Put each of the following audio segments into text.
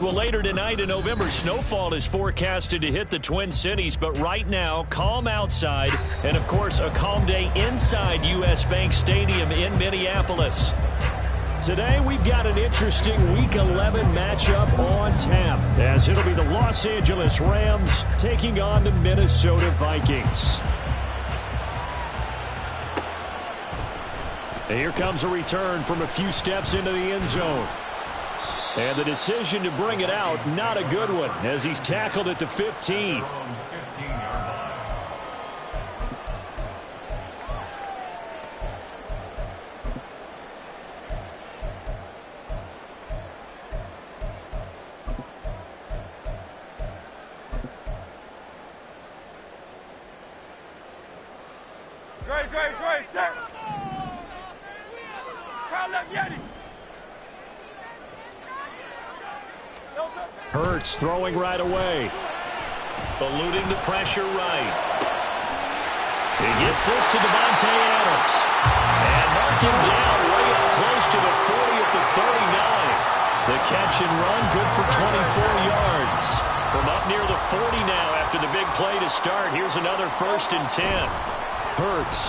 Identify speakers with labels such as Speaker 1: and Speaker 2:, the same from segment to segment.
Speaker 1: Well, later tonight in November, snowfall is forecasted to hit the Twin Cities, but right now, calm outside, and of course, a calm day inside U.S. Bank Stadium in Minneapolis. Today, we've got an interesting Week 11 matchup on tap, as it'll be the Los Angeles Rams taking on the Minnesota Vikings. And here comes a return from a few steps into the end zone. And the decision to bring it out, not a good one, as he's tackled at the 15.
Speaker 2: Great, set. Crowd left Yeti.
Speaker 1: Hurts throwing right away. Eluding the pressure right. He gets this to Devontae Adams. And mark him down way up close to the 40 at the 39. The catch and run good for 24 yards. From up near the 40 now after the big play to start. Here's another 1st and 10. Hurts.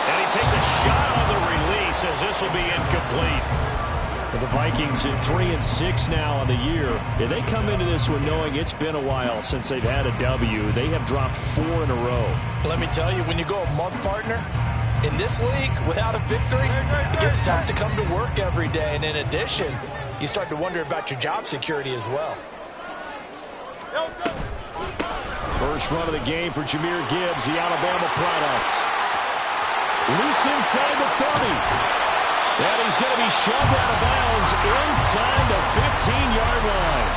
Speaker 1: And he takes a shot on the release as this will be incomplete. For the Vikings at 3-6 now on the year. And they come into this one knowing it's been a while since they've had a W. They have dropped 4 in a row.
Speaker 3: Let me tell you, when you go a month, partner, in this league, without a victory, it gets tough to come to work every day. And in addition, you start to wonder about your job security as well.
Speaker 1: First run of the game for Jahmyr Gibbs, the Alabama product. Loose inside the 30. And he's going to be shoved out of bounds inside the 15-yard line.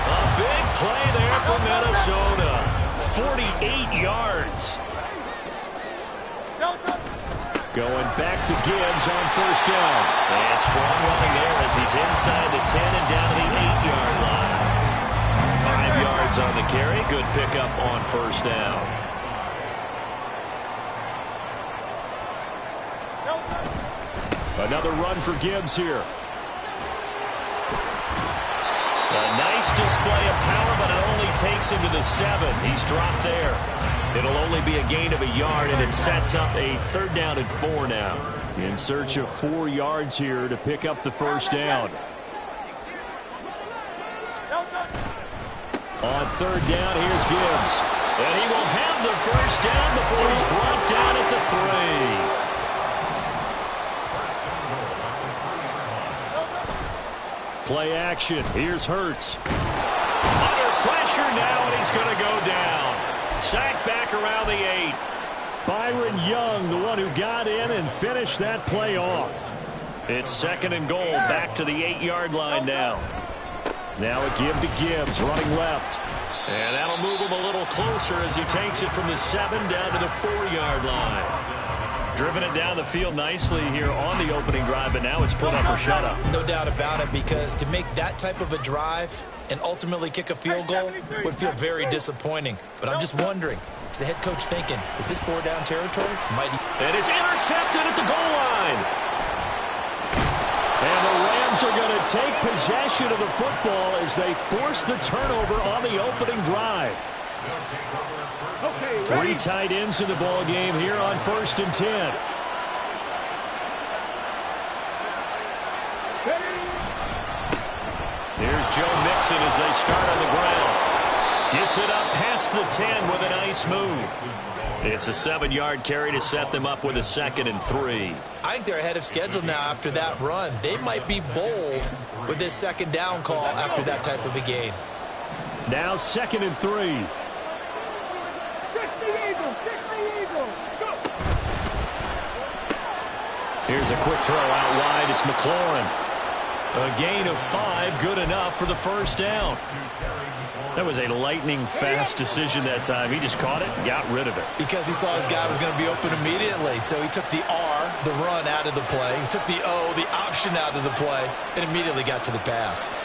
Speaker 1: A big play there for Minnesota. 48 yards. Going back to Gibbs on first down. And strong running there as he's inside the 10 and down to the 8-yard line. 5 yards on the carry. Good pickup on first down. Another run for Gibbs here. A nice display of power, but it only takes him to the 7. He's dropped there. It'll only be a gain of a yard, and it sets up a 3rd down and 4 now. In search of 4 yards here to pick up the first down. On 3rd down, here's Gibbs. And he will have the first down before he's brought down at the 3. Play action. Here's Hurts. Under pressure now, and he's going to go down. Sacked back around the 8. Byron Young, the one who got in and finished that play off. It's 2nd and goal, back to the 8-yard line now. Now a give to Gibbs, running left. And that'll move him a little closer as he takes it from the 7 down to the 4-yard line. Driven it down the field nicely here on the opening drive, but now it's put up or shut up.
Speaker 3: No doubt about it, because to make that type of a drive and ultimately kick a field goal would feel very disappointing. But I'm just wondering, is the head coach thinking, is this 4-down territory?
Speaker 1: And it's intercepted at the goal line. And the Rams are going to take possession of the football as they force the turnover on the opening drive. 3 tight ends in the ball game here on 1st and 10. Here's Joe Mixon as they start on the ground. Gets it up past the 10 with a nice move. It's a 7-yard carry to set them up with a 2nd and 3.
Speaker 3: I think they're ahead of schedule now after that run. They might be bold with this 2nd down call after that type of a game.
Speaker 1: Now 2nd and 3. Here's a quick throw out wide. It's McLaurin. A gain of 5, good enough for the first down. That was a lightning-fast decision that time. He just caught it and got rid of it.
Speaker 3: Because he saw his guy was going to be open immediately. So he took the R, the run, out of the play. He took the O, the option, out of the play, and immediately got to the pass.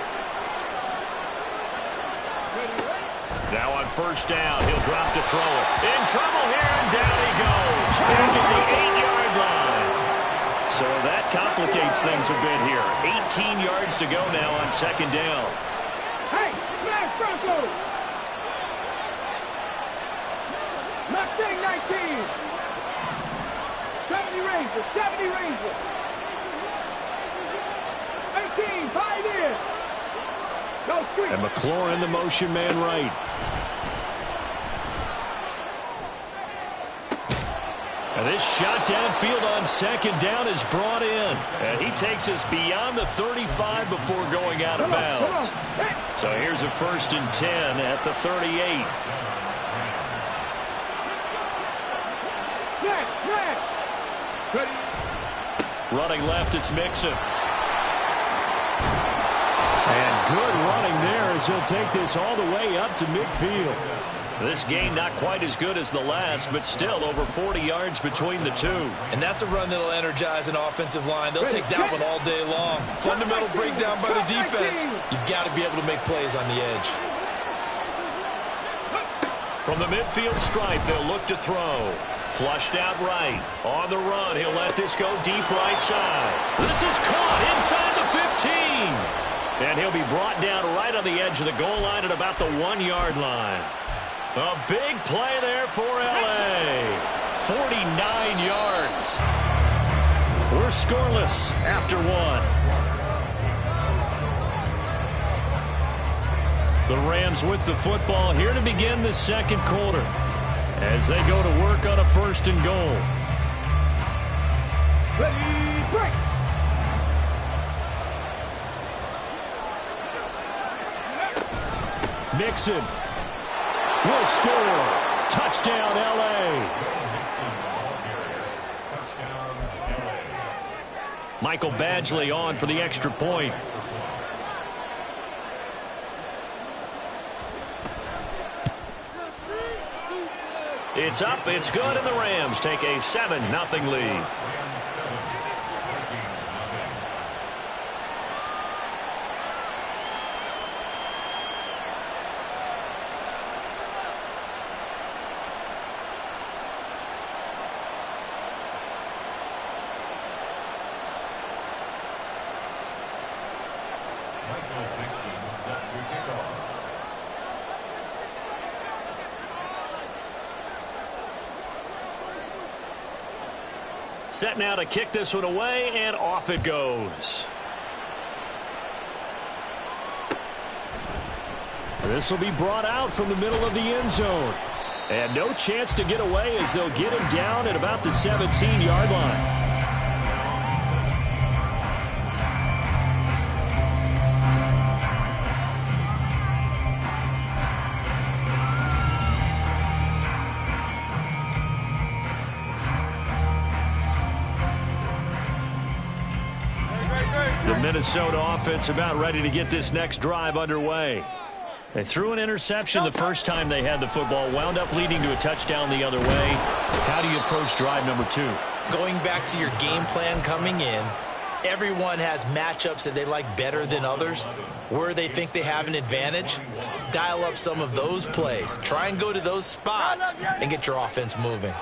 Speaker 1: Now on first down, he'll drop to throw it. In trouble here, and down he goes. Back at the 8-yard line. So that complicates things a bit here. 18 yards to go now on second down.
Speaker 2: Hey, smash Bronco! Mustang 19! 70 Ranger, 70 Ranger! 18, 5 in! Go street!
Speaker 1: And McLaurin, the motion man right. And this shot downfield on second down is brought in. And he takes us beyond the 35 before going out of bounds. So here's a 1st and 10 at the 38. Running left, it's Mixon. And good running there as he'll take this all the way up to midfield. This game not quite as good as the last, but still over 40 yards between the two.
Speaker 3: And that's a run that'll energize an offensive line. They'll take that one all day long. Fundamental breakdown by the defense. You've got to be able to make plays on the edge.
Speaker 1: From the midfield stripe, they'll look to throw. Flushed out right. On the run, he'll let this go deep right side. This is caught inside the 15. And he'll be brought down right on the edge of the goal line at about the 1-yard line. A big play there for L.A. 49 yards. We're scoreless after one. The Rams with the football here to begin the second quarter as they go to work on a 1st and goal.
Speaker 2: Ready, break!
Speaker 1: Mixon will score. Touchdown, L.A. Michael Badgley on for the extra point. It's up, it's good, and the Rams take a 7-0 lead. Set now to kick this one away, and off it goes. This will be brought out from the middle of the end zone. And no chance to get away as they'll get him down at about the 17-yard line. The Minnesota offense about ready to get this next drive underway. They threw an interception the first time they had the football, wound up leading to a touchdown the other way. How do you approach drive number 2?
Speaker 3: Going back to your game plan coming in, everyone has matchups that they like better than others. Where they think they have an advantage, dial up some of those plays. Try and go to those spots and get your offense moving.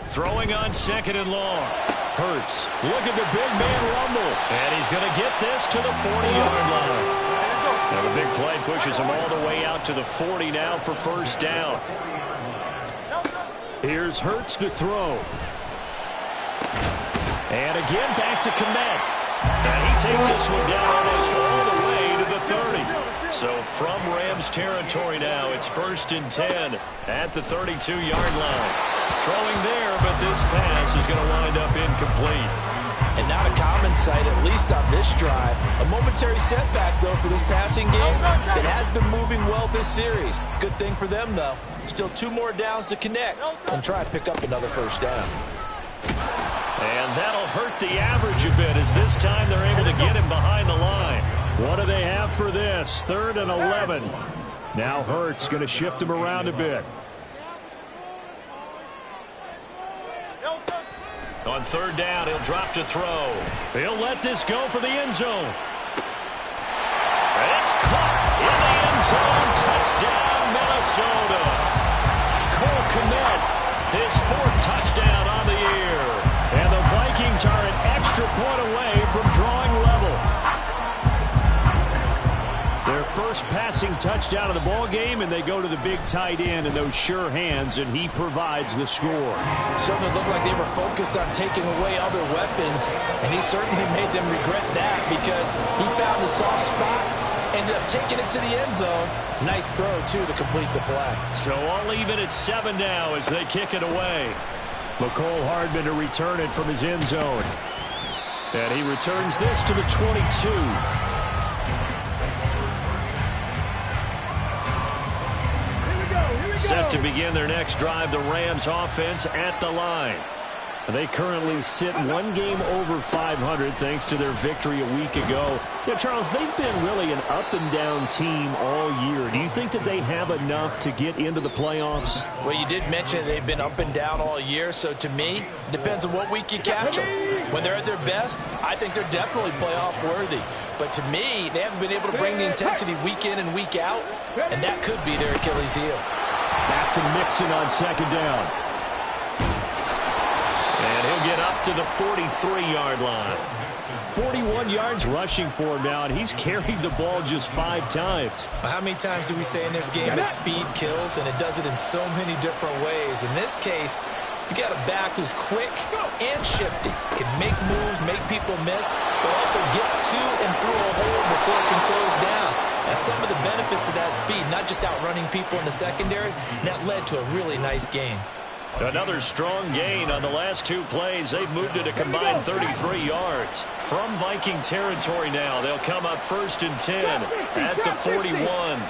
Speaker 1: Throwing on 2nd and long. Hurts. Look at the big man rumble. And he's going to get this to the 40-yard line. And the big play pushes him all the way out to the 40 now for 1st down. Here's Hurts to throw. And again back to Kmet. And he takes this one down almost all the way to the 30. So from Rams territory now, it's 1st and 10 at the 32-yard line. Throwing there, but this pass is going to wind up incomplete.
Speaker 3: And not a common sight, at least on this drive. A momentary setback, though, for this passing game that has been moving well this series. Good thing for them, though. Still 2 more downs to connect and try to pick up another 1st down.
Speaker 1: And that'll hurt the average a bit as this time they're able to get him behind the line. What do they have for this? 3rd and 11. Now Hurts going to shift him around a bit. On 3rd down, he'll drop to throw. He'll let this go for the end zone. And it's caught in the end zone. Touchdown, Minnesota. Cole Kmet, his 4th touchdown on the year. And the Vikings are an extra point first passing touchdown of the ball game, and they go to the big tight end in those sure hands, and he provides the score.
Speaker 3: Certainly looked like they were focused on taking away other weapons, and he certainly made them regret that because he found the soft spot, ended up taking it to the end zone. Nice throw, too, to complete the play.
Speaker 1: So all even at 7 now as they kick it away. McCole Hardman to return it from his end zone. And he returns this to the 22. Set to begin their next drive, the Rams offense at the line. They currently sit one game over 500 thanks to their victory a week ago. Yeah, Charles, they've been really an up-and-down team all year. Do you think that they have enough to get into the playoffs?
Speaker 3: Well, you did mention they've been up and down all year, so to me, it depends on what week you catch them. When they're at their best, I think they're definitely playoff-worthy. But to me, they haven't been able to bring the intensity week in and week out, and that could be their Achilles heel.
Speaker 1: Back to Mixon on second down. And he'll get up to the 43-yard line. 41 yards rushing for him now, and he's carried the ball just 5 times.
Speaker 3: How many times do we say in this game that speed kills, and it does it in so many different ways? In this case, you got a back who's quick and shifty, can make moves, make people miss, but also gets to and through a hole before it can close down. That's some of the benefits of that speed, not just outrunning people in the secondary, and that led to a really nice game.
Speaker 1: Another strong gain on the last 2 plays. They've moved it a combined 33 yards. From Viking territory now, they'll come up 1st and 10 at the 41.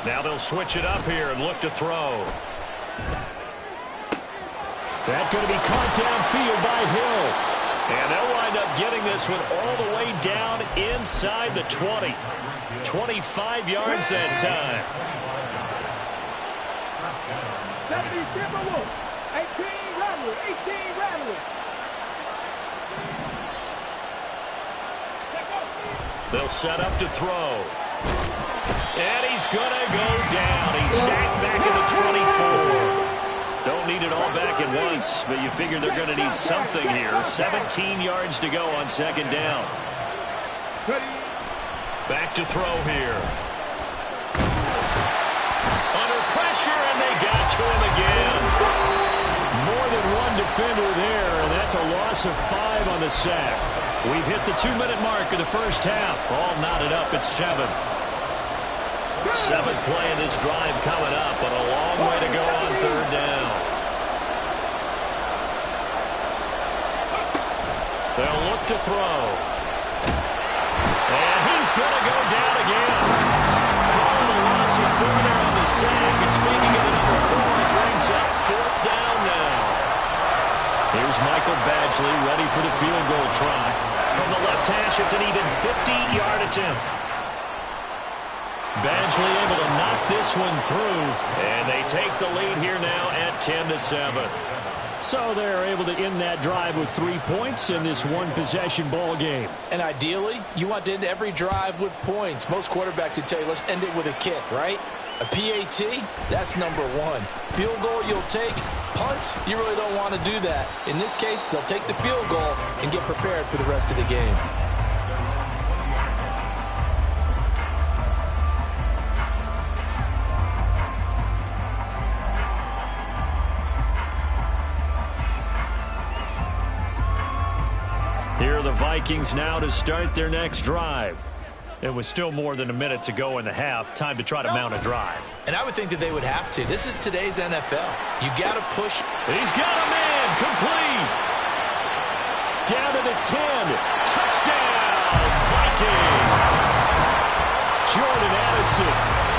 Speaker 1: Now they'll switch it up here and look to throw. That's going to be caught downfield by Hill. And they'll wind up getting this one all the way down inside the 20. 25 yards that time.
Speaker 2: 70 Timberwolves. 18 Rattlers. 18 Rattlers.
Speaker 1: They'll set up to throw. And he's going to go down. He's sacked back at the 24. Don't need it all back at once, but you figure they're going to need something here. 17 yards to go on second down. Back to throw here. Under pressure, and they got to him again. More than one defender there, and that's a loss of 5 on the sack. We've hit the 2-minute mark of the first half. All knotted up at 7. 7th play of this drive coming up, but a long way to go on third down. They'll look to throw. And he's going to go down again. Calling a loss of 4 there on the sack. And speaking of the number 4, it brings up 4th down now. Here's Michael Badgley ready for the field goal try. From the left hash, it's an even 50-yard attempt. Badgley able to knock this one through, and they take the lead here now at 10-7. So they're able to end that drive with 3 points in this one-possession ball game.
Speaker 3: And ideally, you want to end every drive with points. Most quarterbacks would tell you, let's end it with a kick, right? A PAT, that's number 1. Field goal you'll take. Punts, you really don't want to do that. In this case, they'll take the field goal and get prepared for the rest of the game.
Speaker 1: Here are the Vikings now to start their next drive. It was still more than a minute to go in the half. Time to try to mount a drive.
Speaker 3: And I would think that they would have to. This is today's NFL. You got to push.
Speaker 1: He's got a man. Complete. Down to the 10. Touchdown, Vikings. Jordan Addison,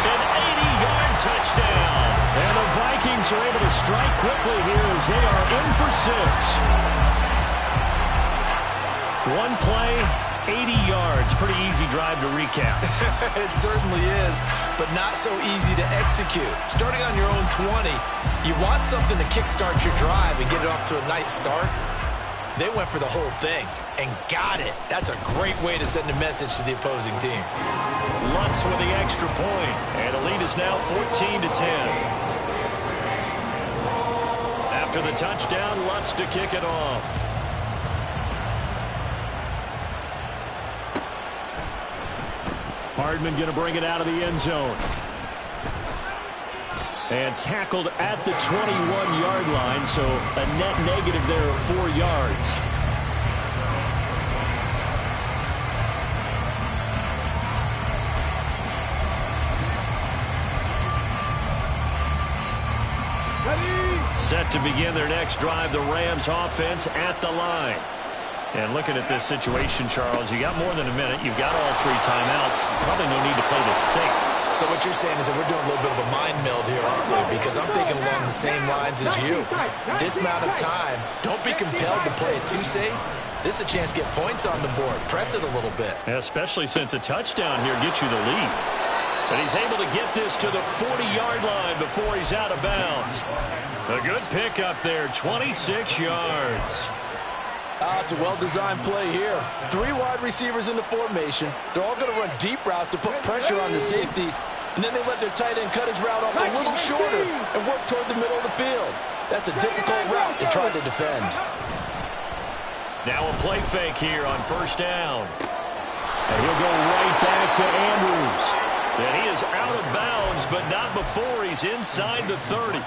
Speaker 1: an 80-yard touchdown. And the Vikings are able to strike quickly here as they are in for 6. One play, 80 yards. Pretty easy drive to recap.
Speaker 3: It certainly is, but not so easy to execute. Starting on your own 20, you want something to kickstart your drive and get it off to a nice start. They went for the whole thing and got it. That's a great way to send a message to the opposing team.
Speaker 1: Lutz with the extra point, and the lead is now 14-10. After the touchdown, Lutz to kick it off. Hardman going to bring it out of the end zone. And tackled at the 21-yard line, so a net negative there of 4 yards. Set to begin their next drive, the Rams offense at the line. And looking at this situation, Charles, you got more than a minute. You've got all 3 timeouts. Probably no need to play this safe.
Speaker 3: So what you're saying is that we're doing a little bit of a mind meld here, aren't we? Because I'm thinking along the same lines as you. This amount of time, don't be compelled to play it too safe. This is a chance to get points on the board. Press it a little bit.
Speaker 1: Yeah, especially since a touchdown here gets you the lead. But he's able to get this to the 40-yard line before he's out of bounds. A good pickup there, 26 yards.
Speaker 4: It's a well-designed play here. 3 wide receivers in the formation. They're all going to run deep routes to put pressure on the safeties. And then they let their tight end cut his route off a little shorter and work toward the middle of the field. That's a difficult route to try to defend.
Speaker 1: Now a play fake here on first down. And he'll go right back to Andrews. And he is out of bounds, but not before he's inside the 30.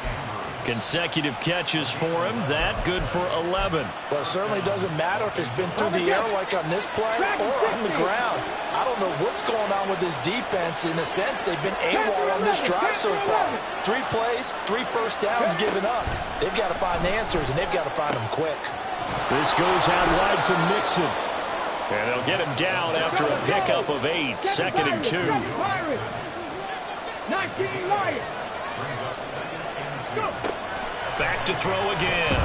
Speaker 1: Consecutive catches for him. That good for 11.
Speaker 4: Well, it certainly doesn't matter if it's been through the air like on this play or on the ground. I don't know what's going on with this defense. In a sense, they've been AWOL on this drive so far. 3 plays, 3 first downs given up. They've got to find answers, and they've got to find them quick.
Speaker 1: This goes out wide for Mixon. And they'll get him down after a pickup of 8. 2nd and 2.
Speaker 2: 19 Lions.
Speaker 1: Back to throw again.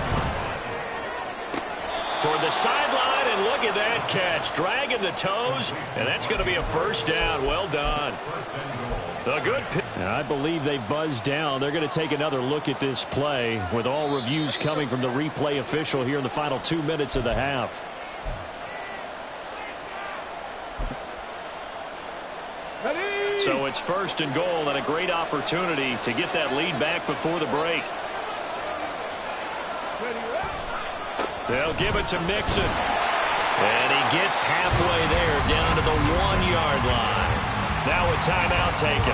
Speaker 1: Toward the sideline, and look at that catch. Dragging the toes, and that's going to be a first down. Well done. A good pick. And I believe they buzzed down. They're going to take another look at this play with all reviews coming from the replay official here in the final 2 minutes of the half. So it's 1st and goal and a great opportunity to get that lead back before the break. They'll give it to Mixon. And he gets halfway there down to the 1-yard line. Now a timeout taken.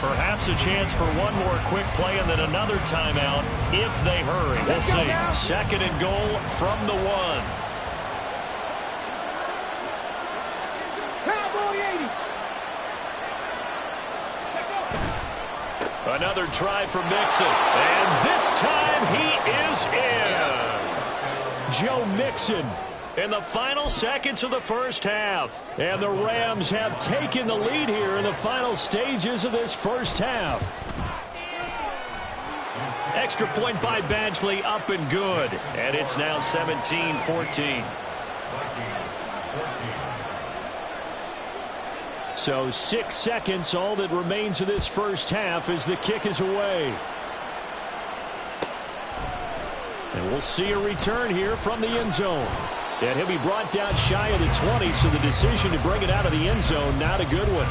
Speaker 1: Perhaps a chance for one more quick play and then another timeout if they hurry. We'll see. 2nd and goal from the 1. Another try for Mixon. And this time he is in. Yes. Joe Mixon in the final seconds of the first half. And the Rams have taken the lead here in the final stages of this first half. Extra point by Badgley, up and good. And it's now 17-14. So 6 seconds, all that remains of this first half as the kick is away. And we'll see a return here from the end zone. And he'll be brought down shy of the 20, so the decision to bring it out of the end zone, not a good one.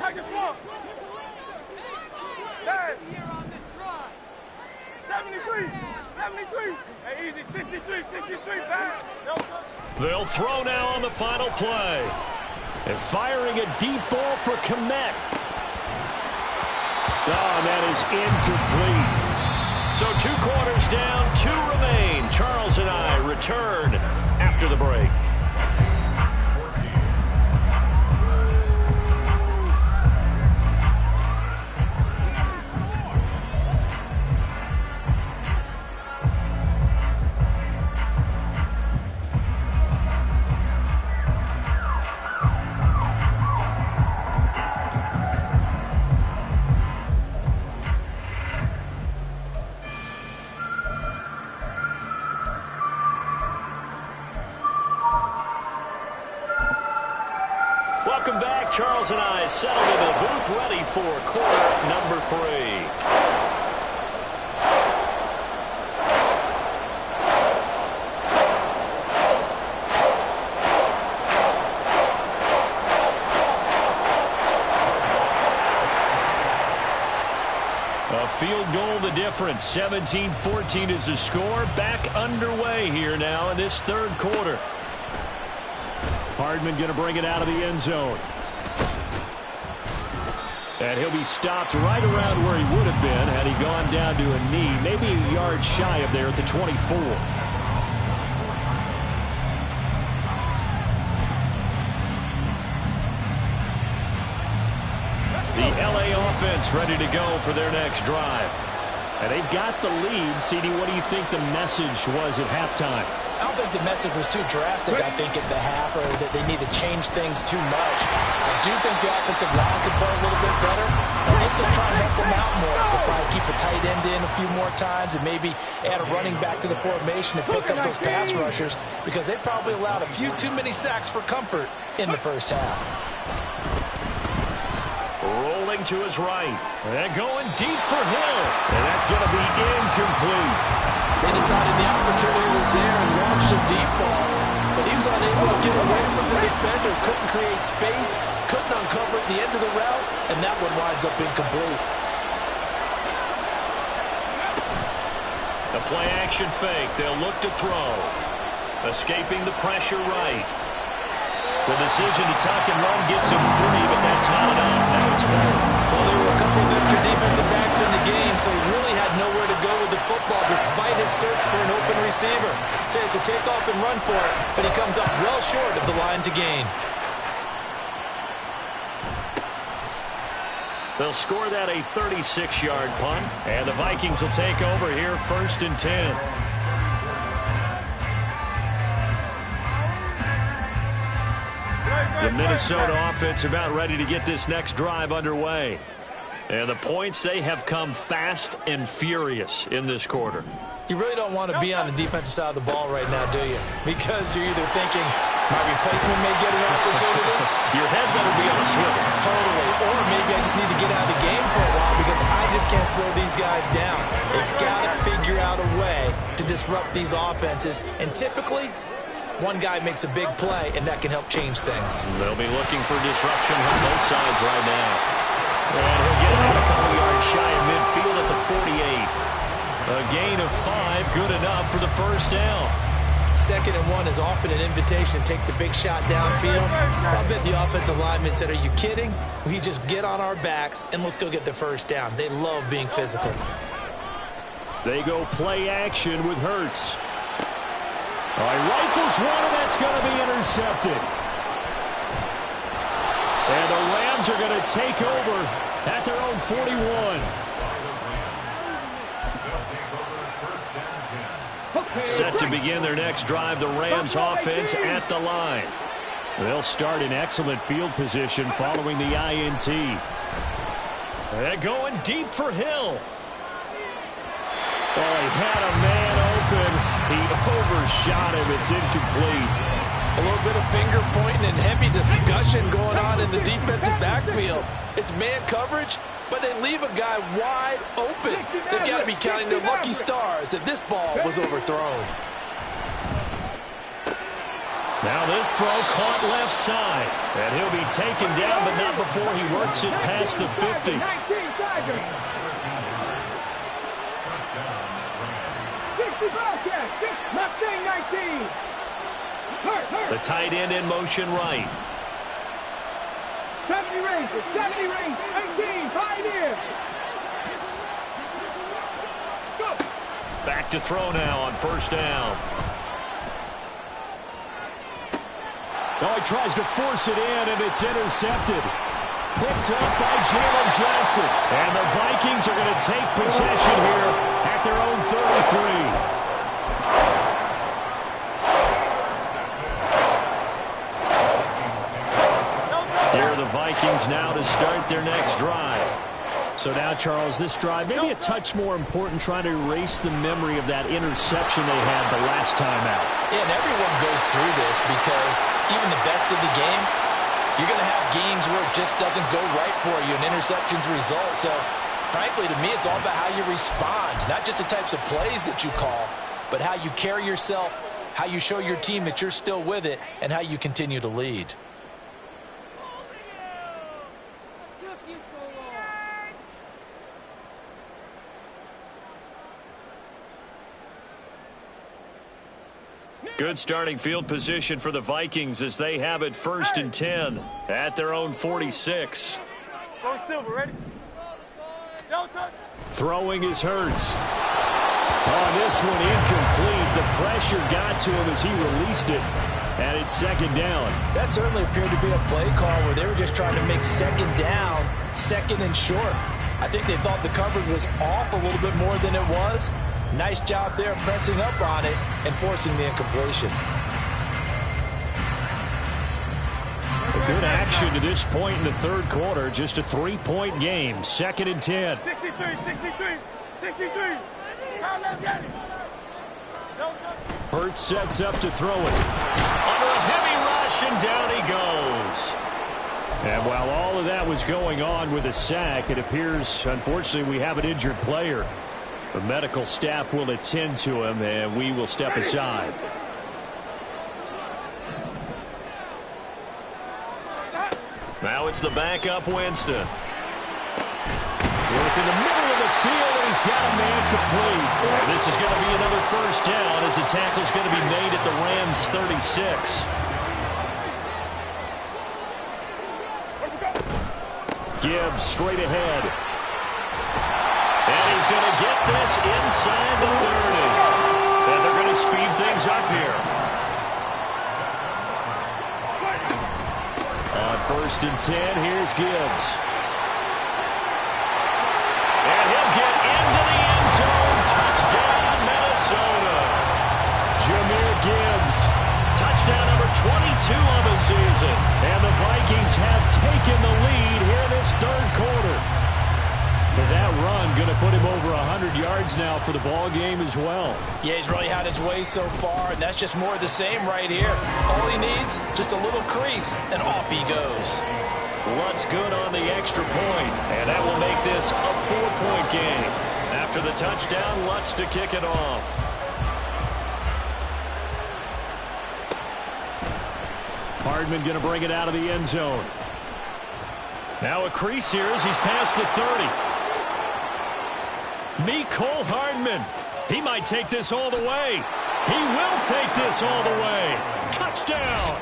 Speaker 2: Take it long. 73. Hey, easy. 63, back.
Speaker 1: They'll throw now on the final play. And firing a deep ball for Kmet. Oh, that is incomplete. So 2 quarters down, 2 remain. Charles and I return after the break. Welcome back. Charles and I settled into the booth, ready for quarter number 3. difference. 17-14 is the score. Back underway here now in this third quarter. Hardman going to bring it out of the end zone. And he'll be stopped right around where he would have been had he gone down to a knee, maybe a yard shy of there at the 24. The LA offense ready to go for their next drive. And they've got the lead. CD, what do you think the message was at halftime?
Speaker 4: I don't think the message was too drastic, I think, at the half, or that they need to change things too much. I do think the offensive line can play a little bit better. I think they'll try and help them out more. They'll probably keep a tight end in a few more times and maybe add a running back to the formation to pick up those pass rushers, because they probably allowed a few too many sacks for comfort in the first half.
Speaker 1: Rolling to his right. And going deep for Hill. And that's going to be incomplete.
Speaker 4: They decided the opportunity was there and launched a deep ball, but he was unable to get away from the defender, couldn't create space, couldn't uncover at the end of the route, and that one winds up incomplete.
Speaker 1: The play action fake. They'll look to throw. Escaping the pressure right. The decision to tuck and run gets him 3, but that's not enough. Now it's 4.
Speaker 3: Well, there were a couple of extra defensive backs in the game, so he really had nowhere to go with the football despite his search for an open receiver. So he has to take off and run for it, but he comes up well short of the line to gain.
Speaker 1: They'll score that a 36-yard punt, and the Vikings will take over here 1st and 10. The Minnesota offense about ready to get this next drive underway. And the points, they have come fast and furious in this quarter.
Speaker 3: You really don't want to be on the defensive side of the ball right now, do you? Because you're either thinking, my replacement may get an opportunity.
Speaker 1: Your head better be on a swivel.
Speaker 3: Totally. Or maybe I just need to get out of the game for a while because I just can't slow these guys down. They've got to figure out a way to disrupt these offenses. And typically, one guy makes a big play, and that can help change things.
Speaker 1: They'll be looking for disruption on both sides right now. And he'll get it out a couple yards shy of midfield at the 48. A gain of 5, good enough for the first down.
Speaker 3: 2nd and 1 is often an invitation to take the big shot downfield. I bet the offensive lineman said, are you kidding? We just get on our backs, and let's go get the first down. They love being physical.
Speaker 1: They go play action with Hurts. All right, rifles one, and that's going to be intercepted. And the Rams are going to take over at their own 41. Set to begin their next drive, the Rams offense at the line. They'll start in excellent field position following the INT. They're going deep for Hill. Oh, he had a man open. He overshot him. It's incomplete.
Speaker 4: A little bit of finger pointing and heavy discussion going on in the defensive backfield. It's man coverage, but they leave a guy wide open. They've got to be counting their lucky stars that this ball was overthrown.
Speaker 1: Now this throw caught left side. And he'll be taken down, but not before he works it past the 50. The tight end in motion right.
Speaker 2: 70 range, 18, Pioneer. Go.
Speaker 1: Back to throw now on first down. Oh, he tries to force it in, and it's intercepted. Picked up by Jalen Johnson. And the Vikings are going to take possession here at their own 33. Here are the Vikings now to start their next drive. So now, Charles, this drive maybe a touch more important, trying to erase the memory of that interception they had the last time out.
Speaker 3: Yeah, and everyone goes through this because even the best of the game, you're going to have games where it just doesn't go right for you, and interceptions result. So, frankly, to me, it's all about how you respond, not just the types of plays that you call, but how you carry yourself, how you show your team that you're still with it, and how you continue to lead.
Speaker 1: Good starting field position for the Vikings as they have it 1st and 10 at their own 46.
Speaker 2: Go Silver, ready?
Speaker 1: Throwing is Hurts. On this one, incomplete. The pressure got to him as he released it. And it's 2nd down.
Speaker 4: That certainly appeared to be a play call where they were just trying to make 2nd down, 2nd and short. I think they thought the coverage was off a little bit more than it was. Nice job there pressing up on it and forcing the incompletion.
Speaker 1: A good action to this point in the 3rd quarter. Just a 3-point game. 2nd and 10.
Speaker 2: 63.
Speaker 1: Hurts sets up to throw it. Under a heavy rush, and down he goes. And while all of that was going on with a sack, it appears, unfortunately, we have an injured player. The medical staff will attend to him, and we will step aside. Now it's the backup Winston. Work in the middle of the field, and he's got a man complete. And this is going to be another 1st down as the tackle's going to be made at the Rams' 36. Gibbs straight ahead. And he's going to get this inside the 30. And they're going to speed things up here. On 1st and 10, here's Gibbs. And he'll get into the end zone. Touchdown, Minnesota. Jahmyr Gibbs. Touchdown number 22 of the season. And the Vikings have taken the lead here in this 3rd quarter. But that run going to put him over 100 yards now for the ball game as well.
Speaker 4: Yeah, he's really had his way so far, and that's just more of the same right here. All he needs, just a little crease, and off he goes.
Speaker 1: Lutz good on the extra point, and that will make this a 4-point game. After the touchdown, Lutz to kick it off. Hardman going to bring it out of the end zone. Now a crease here as he's past the 30. Mecole Hardman. He might take this all the way. He will take this all the way. Touchdown.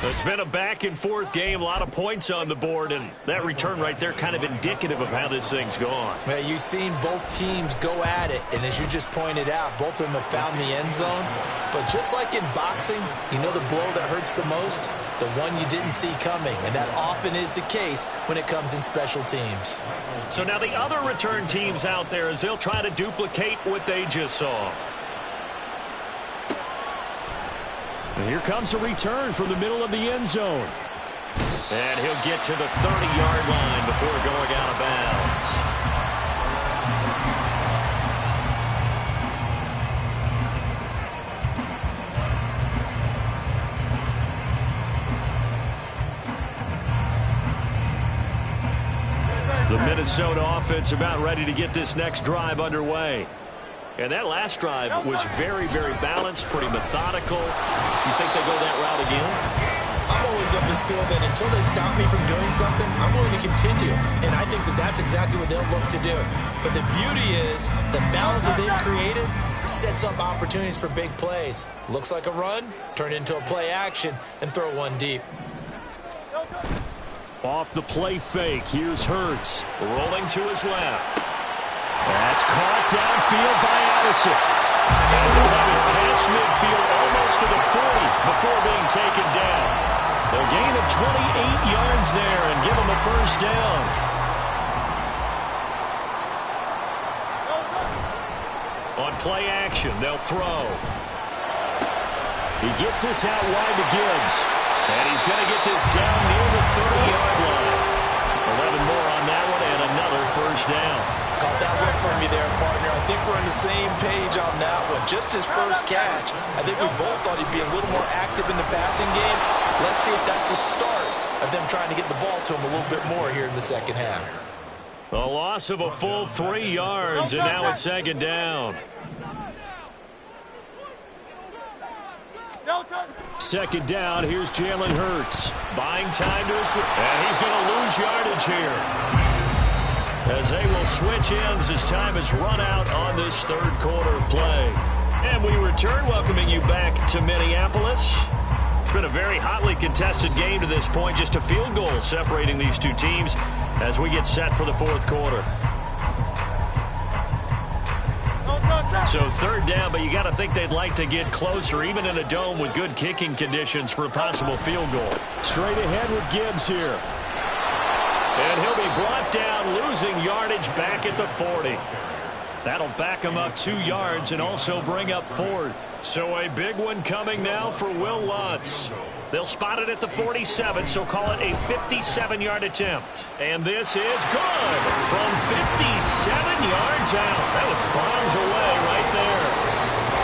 Speaker 1: It's been a back-and-forth game, a lot of points on the board, and that return right there kind of indicative of how this thing's gone.
Speaker 3: Well, you've seen both teams go at it, and as you just pointed out, both of them have found the end zone. But just like in boxing, you know the blow that hurts the most? The one you didn't see coming, and that often is the case when it comes in special teams.
Speaker 1: So now the other return teams out there, as they'll try to duplicate what they just saw. And here comes a return from the middle of the end zone. And he'll get to the 30-yard line before going out of bounds. The Minnesota offense about ready to get this next drive underway. And that last drive was very, very balanced, pretty methodical. You think they go that route again?
Speaker 3: I'm always of the school that until they stop me from doing something, I'm willing to continue. And I think that that's exactly what they'll look to do. But the beauty is the balance that they've created sets up opportunities for big plays. Looks like a run, turn into a play action, and throw one deep.
Speaker 1: Off the play fake, here's Hurts. Rolling to his left. That's caught downfield by Addison. And he'll have it past midfield almost to the 40 before being taken down. A gain of 28 yards there and give him a 1st down. On play action, they'll throw. He gets this out wide to Gibbs. And he's going to get this down near the 30-yard line. 11 more on that one and another 1st down.
Speaker 4: Caught that one from you there, partner. I think we're on the same page on that one. Just his first catch. I think we both thought he'd be a little more active in the passing game. Let's see if that's the start of them trying to get the ball to him a little bit more here in the second half.
Speaker 1: A loss of a full 3 yards, and now it's 2nd down. 2nd down, here's Jalen Hurts. Buying time to his... And he's going to lose yardage here. As they will switch ends as time has run out on this 3rd quarter of play. And we return, welcoming you back to Minneapolis. It's been a very hotly contested game to this point. Just a field goal separating these two teams as we get set for the fourth quarter. So third down, but you got to think they'd like to get closer, even in a dome with good kicking conditions for a possible field goal.
Speaker 5: Straight ahead with Gibbs here.
Speaker 1: And he'll be brought down, losing yardage back at the 40. That'll back him up 2 yards and also bring up fourth. So a big one coming now for Will Lutz. They'll spot it at the 47, so call it a 57-yard attempt. And this is good from 57 yards out. That was bombs away right there.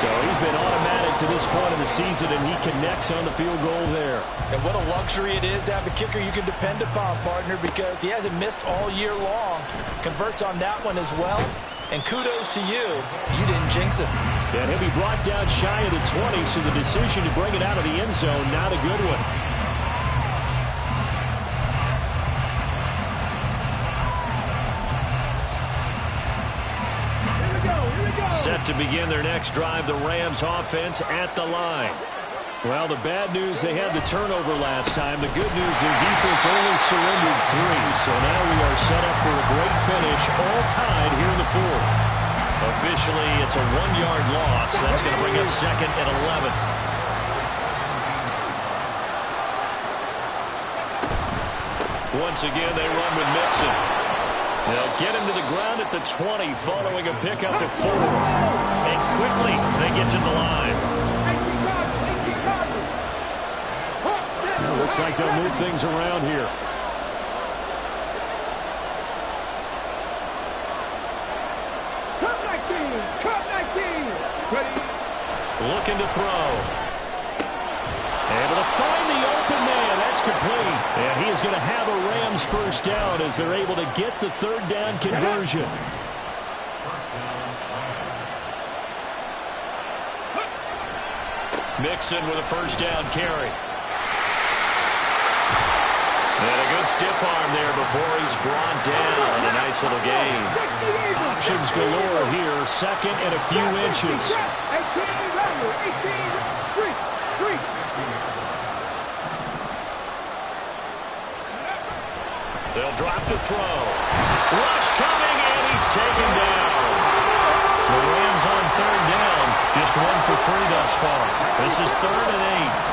Speaker 5: So he's been automatic to this point of the season, and he connects on the field goal there.
Speaker 4: And what a luxury it is to have a kicker you can depend upon, partner, because he hasn't missed all year long. Converts on that one as well. And kudos to you. You didn't jinx it.
Speaker 5: And he'll be brought down shy of the 20, so the decision to bring it out of the end zone, not a good one.
Speaker 1: Set to begin their next drive, the Rams offense at the line.
Speaker 5: Well, the bad news, they had the turnover last time. The good news, their defense only surrendered 3. So now we are set up for a great finish, all tied here in the fourth.
Speaker 1: Officially, it's a 1-yard loss. That's going to bring up second and 11. Once again, they run with Mixon. They'll get him to the ground at the 20, following a pickup at 4. And quickly, they get to the line.
Speaker 5: Looks like they'll move things around here.
Speaker 1: Looking to throw.
Speaker 5: Able to find the open man. That's complete. And he is going to have a Rams first down as they're able to get the third down conversion.
Speaker 1: Mixon with a first down carry. And a good stiff arm there before he's brought down. A nice little gain.
Speaker 5: Options galore here. Second and a few inches.
Speaker 1: They'll drop the throw. Rush coming, and he's taken down. The Rams on third down. Just 1 for 3 thus far. This is 3rd and 8.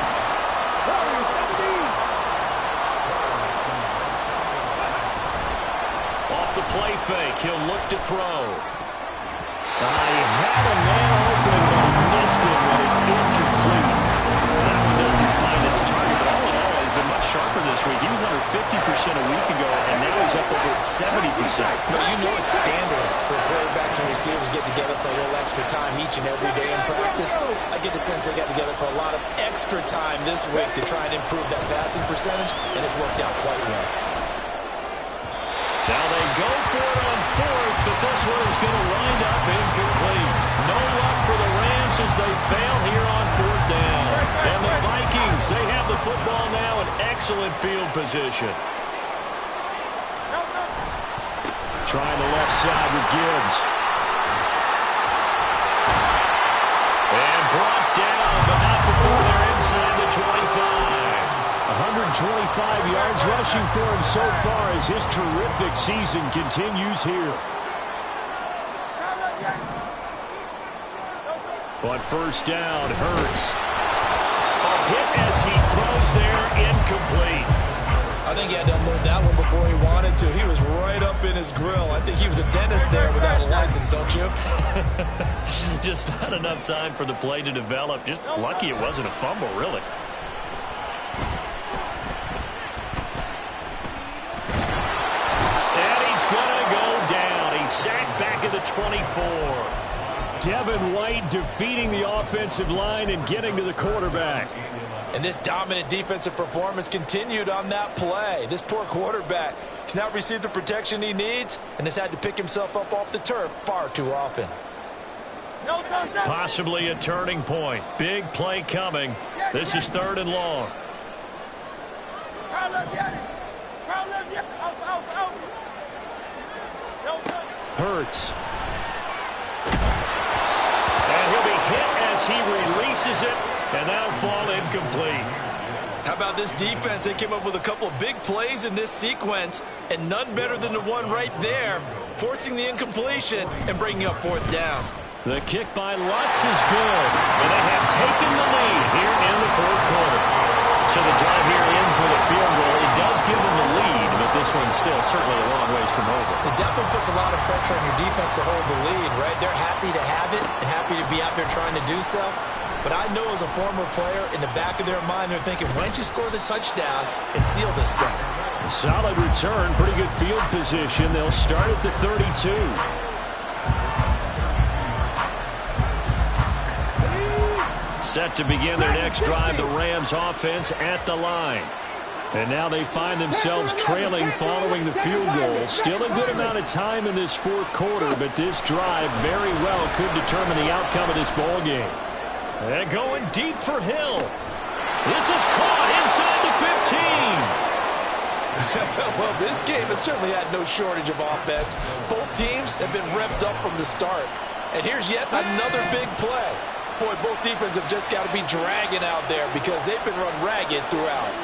Speaker 1: Off the play fake, he'll look to throw.
Speaker 5: He had a man open, but he missed it, and it's incomplete.
Speaker 1: That one doesn't find its target, but all in all, he's been much sharper this week. He was under 50% a week ago, and now he's up over 70%.
Speaker 3: But you know it's standard for quarterbacks and receivers get together for a little extra time each and every day in practice. I get the sense they got together for a lot of extra time this week to try and improve that passing percentage, and it's worked out quite well.
Speaker 1: Now they go for it on 4th, but this one is going to wind up incomplete. No luck for the Rams as they fail here on 4th down. And the Vikings, they have the football now in excellent field position.
Speaker 5: Trying the left side with Gibbs.
Speaker 1: And brought down, but not before they're inside the 25.
Speaker 5: 125 yards rushing for him so far as his terrific season continues here.
Speaker 1: On first down, Hurts. A hit as he throws there, incomplete.
Speaker 4: I think he had to unload that one before he wanted to. He was right up in his grill. I think he was a dentist there without a license, don't you?
Speaker 1: Just not enough time for the play to develop. Just lucky it wasn't a fumble, really. Gonna go down. He's sacked back at the 24.
Speaker 5: Devin White defeating the offensive line and getting to the quarterback.
Speaker 4: And this dominant defensive performance continued on that play. This poor quarterback, he's not received the protection he needs and has had to pick himself up off the turf far too often.
Speaker 1: Possibly a turning point. Big play coming. This is 3rd and long.
Speaker 5: Hurts.
Speaker 1: And he'll be hit as he releases it, and that'll fall incomplete.
Speaker 3: How about this defense? They came up with a couple of big plays in this sequence, and none better than the one right there, forcing the incompletion and bringing up fourth down.
Speaker 1: The kick by Lutz is good, and they have taken the lead here in the fourth quarter. So the drive here ends with a field goal. It does give them the lead, but this one's still certainly a long ways from over.
Speaker 3: It definitely puts a lot of pressure on your defense to hold the lead, right? They're happy to have it and happy to be out there trying to do so. But I know as a former player, in the back of their mind, they're thinking, why don't you score the touchdown and seal this thing?
Speaker 1: Solid return, pretty good field position. They'll start at the 32. Set to begin their next drive, the Rams offense at the line. And now they find themselves trailing following the field goal. Still a good amount of time in this fourth quarter, but this drive very well could determine the outcome of this ball game. And going deep for Hill. This is caught inside the 15.
Speaker 4: Well, this game has certainly had no shortage of offense. Both teams have been revved up from the start. And here's yet another big play. Boy, both defenses have just got to be dragging out there because they've been run ragged throughout.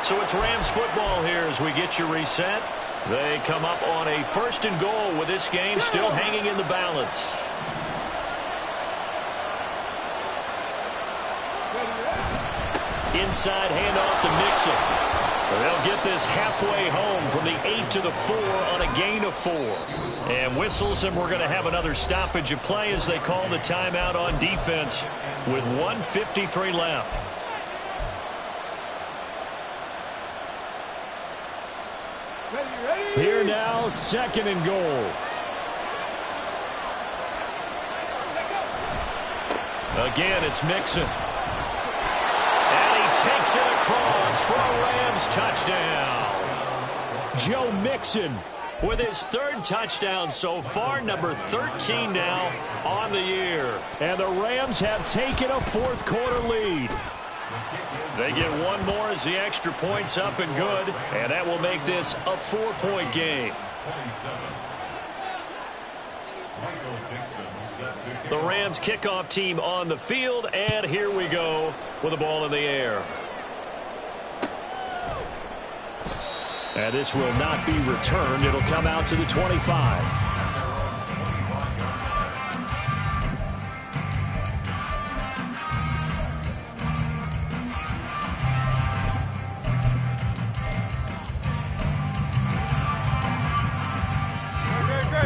Speaker 1: So it's Rams football here as we get you reset. They come up on a 1st and goal with this game still hanging in the balance. Inside handoff to Mixon. They'll get this halfway home from the 8 to the 4 on a gain of 4. And whistles, and we're going to have another stoppage of play as they call the timeout on defense with 1:53 left. Here now, 2nd and goal. Again, it's Mixon. Takes it across for a Rams touchdown. Joe Mixon with his 3rd touchdown so far, number 13 now on the year. And the Rams have taken a 4th quarter lead. They get one more as the extra point's up and good, and that will make this a 4-point game. The Rams kickoff team on the field, and here we go with the ball in the air. And this will not be returned. It'll come out to the 25.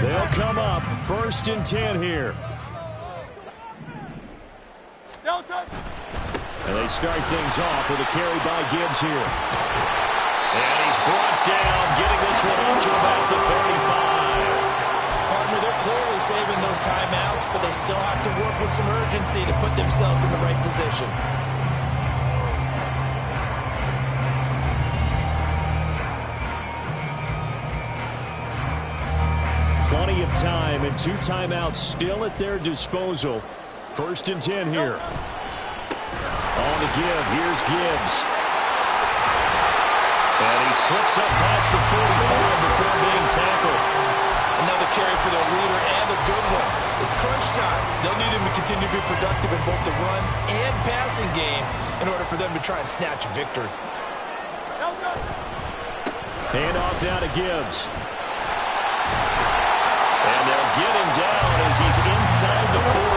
Speaker 1: They'll come up 1st and 10 here. And they start things off with a carry by Gibbs here. And he's brought down, getting this one up to about the 35.
Speaker 3: Partner, they're clearly saving those timeouts, but they still have to work with some urgency to put themselves in the right position.
Speaker 1: Plenty of time and 2 timeouts still at their disposal. 1st and 10 here. On the give, here's Gibbs. And he slips up past the 44 before being tackled.
Speaker 3: Another carry for their leader and a good one. It's crunch time. They'll need him to continue to be productive in both the run and passing game in order for them to try and snatch a victory.
Speaker 1: Hand off now to Gibbs. And they'll get him down as he's inside the 40.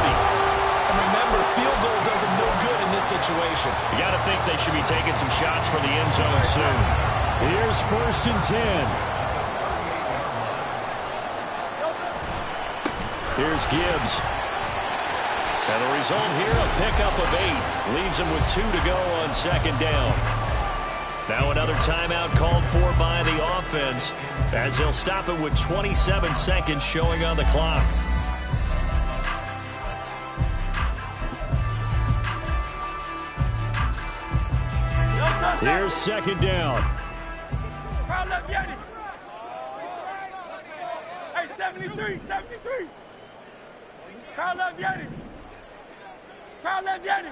Speaker 3: And remember, field goal does them no good in this situation.
Speaker 1: You got to think they should be taking some shots for the end zone soon. Here's 1st and 10. Here's Gibbs. And the result here, a pickup of 8. Leaves them with 2 to go on 2nd down. Now another timeout called for by the offense as they'll stop it with 27 seconds showing on the clock. Here's 2nd down.
Speaker 2: Hey, 73. Crowd left Yanni. Crowd left Yanni.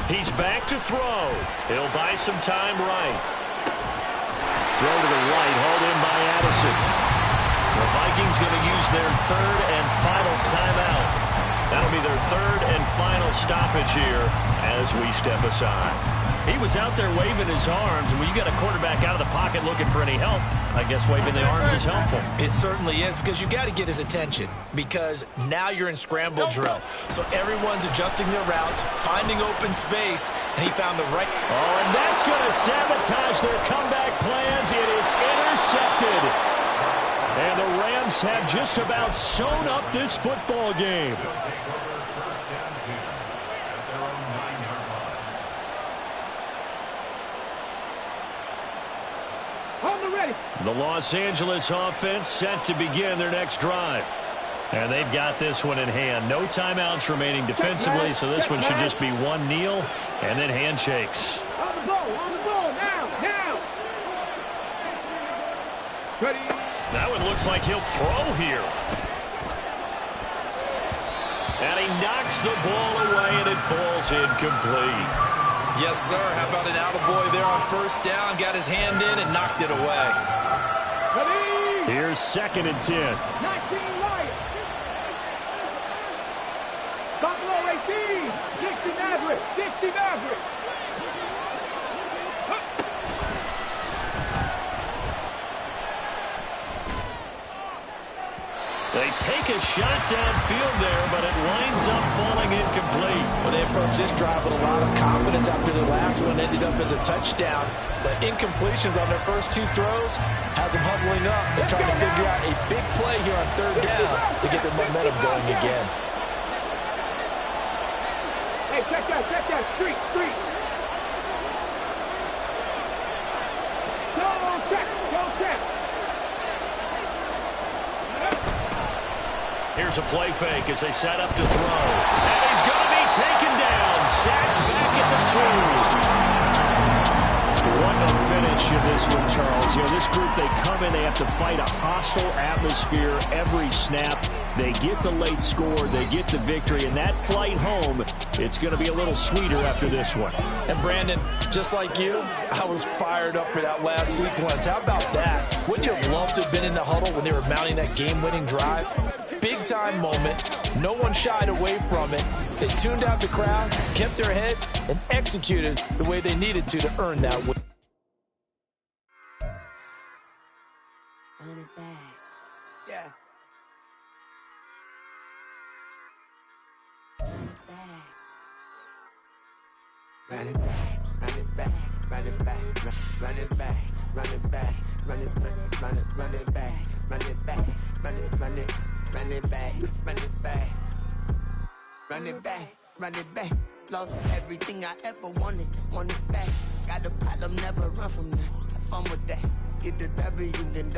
Speaker 1: He's back to throw. He'll buy some time right. Throw to the right, hauled in by Addison. it. The Vikings going to use their third and final timeout. That'll be their third and final stoppage here as we step aside.
Speaker 5: He was out there waving his arms, and when you got a quarterback out of the pocket looking for any help, I guess waving the arms is helpful.
Speaker 3: It certainly is, because you got to get his attention, because now you're in scramble drill. So everyone's adjusting their routes, finding open space, and he found the right.
Speaker 5: Oh, and that's going to sabotage their comeback plans. It is intercepted. And the Rams have just about sewn up this football game. The Los Angeles offense set to begin their next drive. And they've got this one in hand. No timeouts remaining defensively, so this one should just be one kneel and then handshakes.
Speaker 2: On the ball, now. Ready.
Speaker 1: That one looks like he'll throw here. And he knocks the ball away, and it falls incomplete.
Speaker 3: Yes, sir. How about an attaboy there on first down? Got his hand in and knocked it away.
Speaker 2: Ready.
Speaker 5: Here's 2nd and 10.
Speaker 2: 19 Lions. Buffalo 18. 60 Maverick.
Speaker 1: They take a shot downfield there, but it winds up falling incomplete.
Speaker 4: Well, they approached this drive with a lot of confidence after their last one ended up as a touchdown. But incompletions on their first 2 throws has them huddling up and trying to figure out a big play here on 3rd down to get their momentum going again.
Speaker 2: Hey, check that. Street. Go check.
Speaker 1: Here's a play fake as they set up to throw. And he's going to be taken down. Sacked back at the 2.
Speaker 5: What a finish in this one, Charles. You know, this group, they come in, they have to fight a hostile atmosphere every snap. They get the late score, they get the victory, and that flight home, it's going to be a little sweeter after this one.
Speaker 4: And Brandon, just like you, I was fired up for that last sequence. How about that? Wouldn't you have loved to have been in the huddle when they were mounting that game-winning drive? Big-time moment. No one shied away from it. They tuned out the crowd, kept their heads, and executed the way they needed to earn that win.
Speaker 6: Yeah. Run it back, run it back, run it back, run it back, run it back, run it back, run it back, run it back, run it back, run it back. Lost everything I ever wanted back. Got a problem, never run from that. Have fun with that. Get the W, then